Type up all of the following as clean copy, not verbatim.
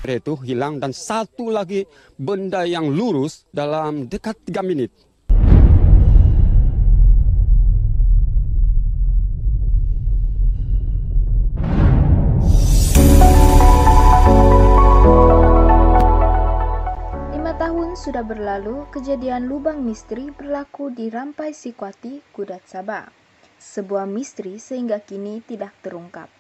Itu hilang dan satu lagi benda yang lurus dalam dekat 3 menit. Tahun sudah berlalu, kejadian lubang misteri berlaku di Rampai Sikwati, Kudat, Sabah. Sebuah misteri sehingga kini tidak terungkap.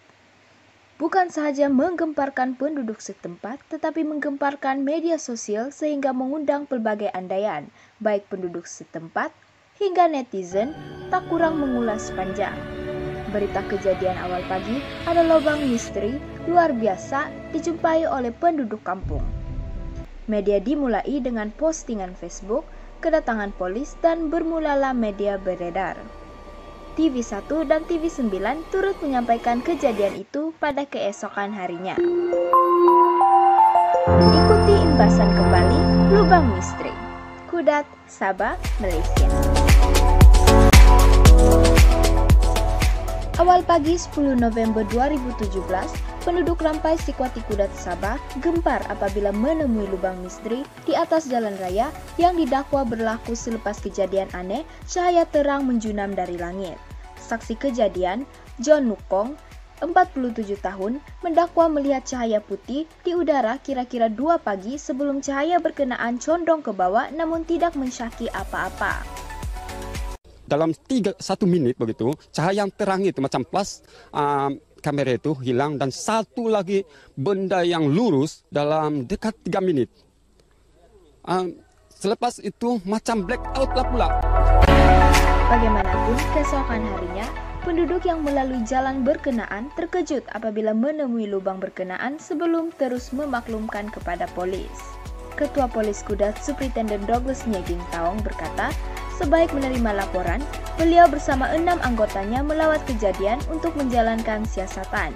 Bukan sahaja menggemparkan penduduk setempat, tetapi menggemparkan media sosial sehingga mengundang pelbagai andaian, baik penduduk setempat hingga netizen tak kurang mengulas panjang. Berita kejadian awal pagi ada lubang misteri luar biasa dijumpai oleh penduduk kampung. Media dimulai dengan postingan Facebook, kedatangan polis, dan bermulalah media beredar. TV1 dan TV9 turut menyampaikan kejadian itu pada keesokan harinya. Ikuti imbasan kembali lubang misteri. Kudat, Sabah, Malaysia. Awal pagi 10 November 2017, penduduk Rampai Sikwati, Kudat, Sabah gempar apabila menemui lubang misteri di atas jalan raya yang didakwa berlaku selepas kejadian aneh cahaya terang menjunam dari langit. Saksi kejadian, John Nukong, 47 tahun, mendakwa melihat cahaya putih di udara kira-kira 2 pagi sebelum cahaya berkenaan condong ke bawah namun tidak mensyaki apa-apa. Dalam 1 menit begitu, cahaya yang terang itu macam plus kamera itu hilang dan satu lagi benda yang lurus dalam dekat 3 menit. Selepas itu macam blackout lah pula. Bagaimanapun, keesokan harinya, penduduk yang melalui jalan berkenaan terkejut apabila menemui lubang berkenaan sebelum terus memaklumkan kepada polis. Ketua Polis Kudat, Superintendent Douglas Nyeging Taong berkata, sebaik menerima laporan, beliau bersama 6 anggotanya melawat kejadian untuk menjalankan siasatan.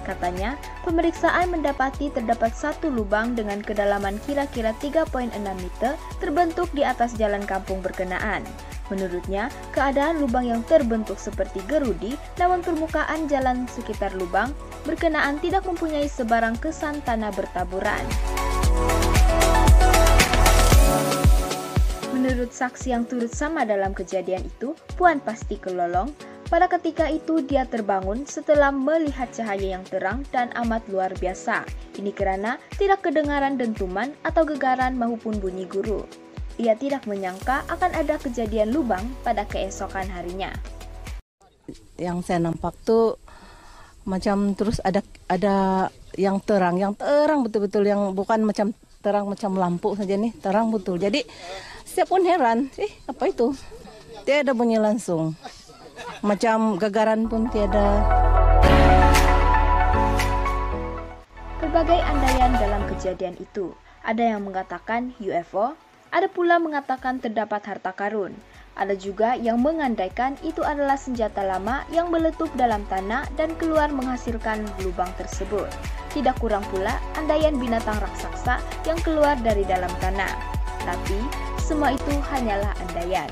Katanya, pemeriksaan mendapati terdapat satu lubang dengan kedalaman kira-kira 3,6 meter terbentuk di atas jalan kampung berkenaan. Menurutnya, keadaan lubang yang terbentuk seperti gerudi, namun permukaan jalan sekitar lubang berkenaan tidak mempunyai sebarang kesan tanah bertaburan. Menurut saksi yang turut sama dalam kejadian itu, Puan Pasti Kelolong, pada ketika itu dia terbangun setelah melihat cahaya yang terang dan amat luar biasa. Ini karena tidak kedengaran dentuman atau gegaran maupun bunyi guru. Ia tidak menyangka akan ada kejadian lubang pada keesokan harinya. Yang saya nampak tuh macam terus ada yang terang betul-betul, yang bukan macam terang macam lampu saja nih, terang betul. Jadi saya pun heran, apa itu? Tiada bunyi langsung. Macam gagaran pun tiada. Berbagai andaian dalam kejadian itu. Ada yang mengatakan UFO, ada pula mengatakan terdapat harta karun. Ada juga yang mengandaikan itu adalah senjata lama yang meletup dalam tanah dan keluar menghasilkan lubang tersebut. Tidak kurang pula andaian binatang raksasa yang keluar dari dalam tanah. Tapi semua itu hanyalah andaian.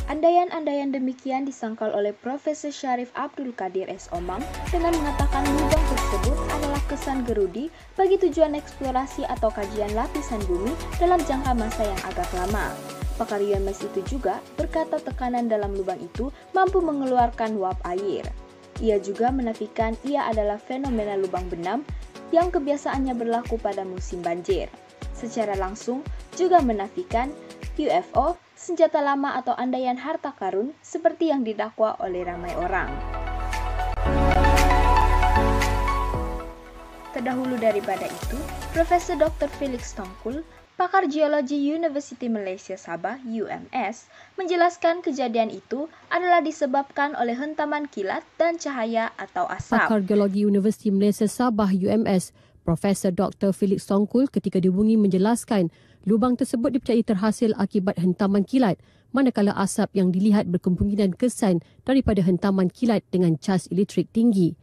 Andaian-andaian demikian disangkal oleh Profesor Syarif Abdul Qadir S. Omang dengan mengatakan lubang tersebut adalah kesan gerudi bagi tujuan eksplorasi atau kajian lapisan bumi dalam jangka masa yang agak lama. Pakar UMS itu juga berkata tekanan dalam lubang itu mampu mengeluarkan uap air. Ia juga menafikan ia adalah fenomena lubang benam yang kebiasaannya berlaku pada musim banjir. Secara langsung juga menafikan UFO, senjata lama atau andaian harta karun seperti yang didakwa oleh ramai orang. Terdahulu daripada itu, Profesor Dr. Felix Tongkul, pakar geologi University Malaysia Sabah UMS, menjelaskan kejadian itu adalah disebabkan oleh hentaman kilat dan cahaya atau asap. Pakar geologi Universiti Malaysia Sabah UMS, Profesor Dr. Felix Tongkul ketika dihubungi menjelaskan lubang tersebut dipercayai terhasil akibat hentaman kilat, manakala asap yang dilihat berkemungkinan kesan daripada hentaman kilat dengan cas elektrik tinggi.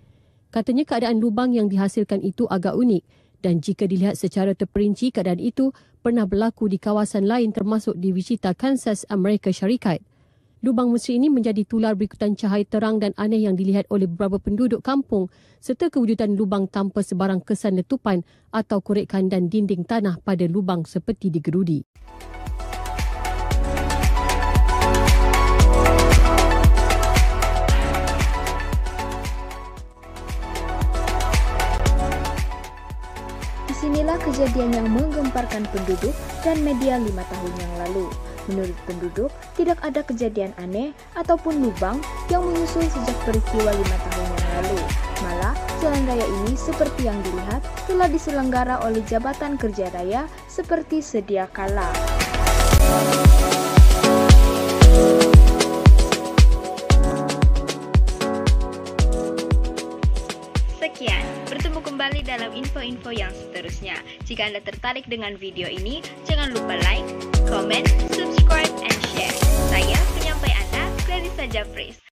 Katanya keadaan lubang yang dihasilkan itu agak unik dan jika dilihat secara terperinci keadaan itu pernah berlaku di kawasan lain termasuk di Wichita, Kansas, Amerika Syarikat. Lubang misteri ini menjadi tular berikutan cahaya terang dan aneh yang dilihat oleh beberapa penduduk kampung serta kewujudan lubang tanpa sebarang kesan letupan atau korekan dan dinding tanah pada lubang seperti digerudi. Disinilah kejadian yang menggemparkan penduduk dan media 5 tahun yang lalu. Menurut penduduk, tidak ada kejadian aneh ataupun lubang yang menyusul sejak peristiwa 5 tahun yang lalu. Malah, jalan raya ini seperti yang dilihat telah diselenggara oleh Jabatan Kerja Raya seperti sedia kala. Sekian, bertemu kembali dalam info-info yang seterusnya. Jika Anda tertarik dengan video ini, jangan lupa like, komen, subscribe, and share. Saya penyampai Anda, Clarissa Japris.